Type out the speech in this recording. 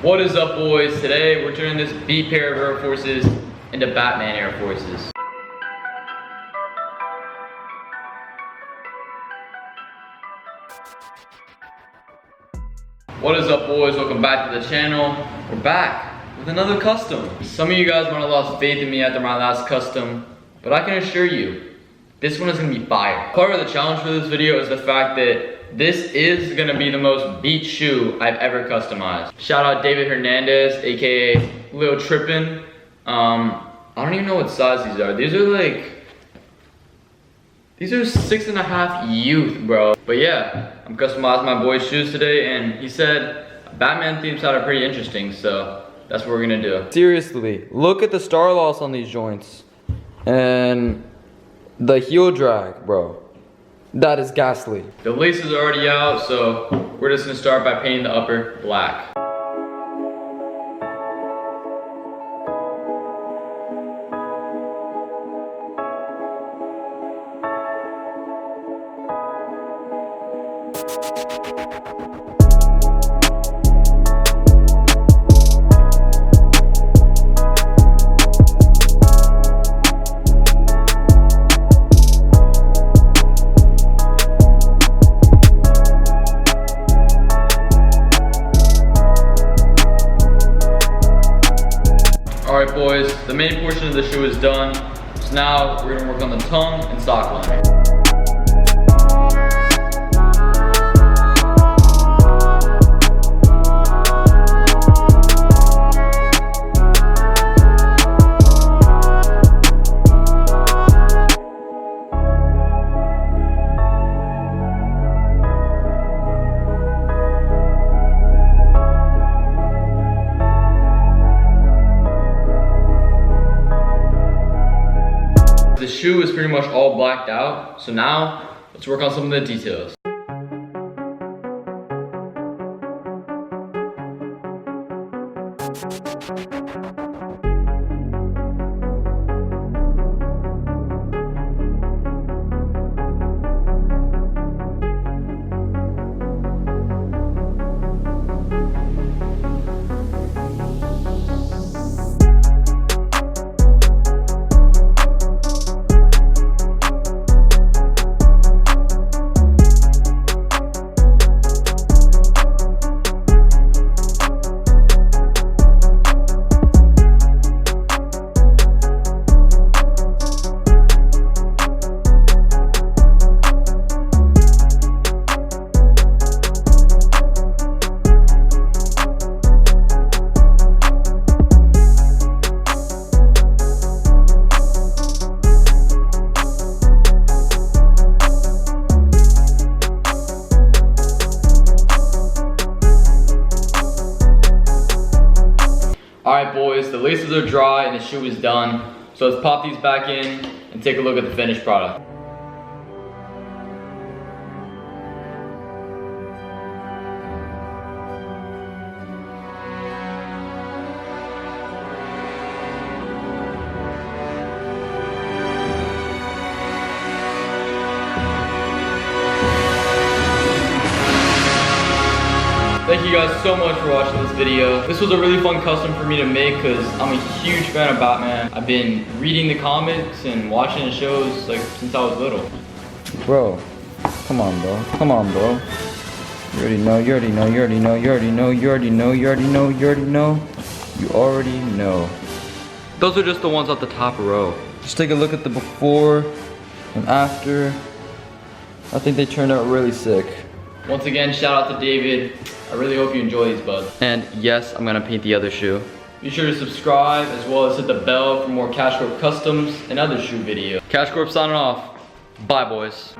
What is up, boys? Today we're turning this B pair of Air Forces into Batman Air Forces. What is up, boys? Welcome back to the channel. We're back with another custom. Some of you guys might have lost faith in me after my last custom, but I can assure you, this one is gonna be fire. Part of the challenge for this video is the fact that this is gonna be the most beat shoe I've ever customized. Shout out David Hernandez, aka Lil Trippin'. I don't even know what size these are. These are 6.5 youth, bro. But yeah, I'm customizing my boy's shoes today, and he said Batman theme sounded pretty interesting, so that's what we're gonna do. Seriously, look at the star loss on these joints. And the heel drag, bro. That is ghastly. The laces are already out, so we're just gonna start by painting the upper black. Alright, boys, the main portion of the shoe is done. So now we're gonna work on the tongue and sock line. The shoe is pretty much all blacked out, so now let's work on some of the details. Alright, boys, the laces are dry and the shoe is done. So let's pop these back in and take a look at the finished product. Thank you guys so much for watching this video. This was a really fun custom for me to make because I'm a huge fan of Batman. I've been reading the comics and watching the shows like since I was little. Bro, come on, bro. Come on, bro. You already know, you already know, you already know, you already know, you already know, you already know, you already know. You already know. Those are just the ones at the top row. Just take a look at the before and after. I think they turned out really sick. Once again, shout out to David. I really hope you enjoy these, buds. And yes, I'm gonna paint the other shoe. Be sure to subscribe as well as hit the bell for more Cash Corp customs and other shoe videos. Cash Corp signing off. Bye, boys.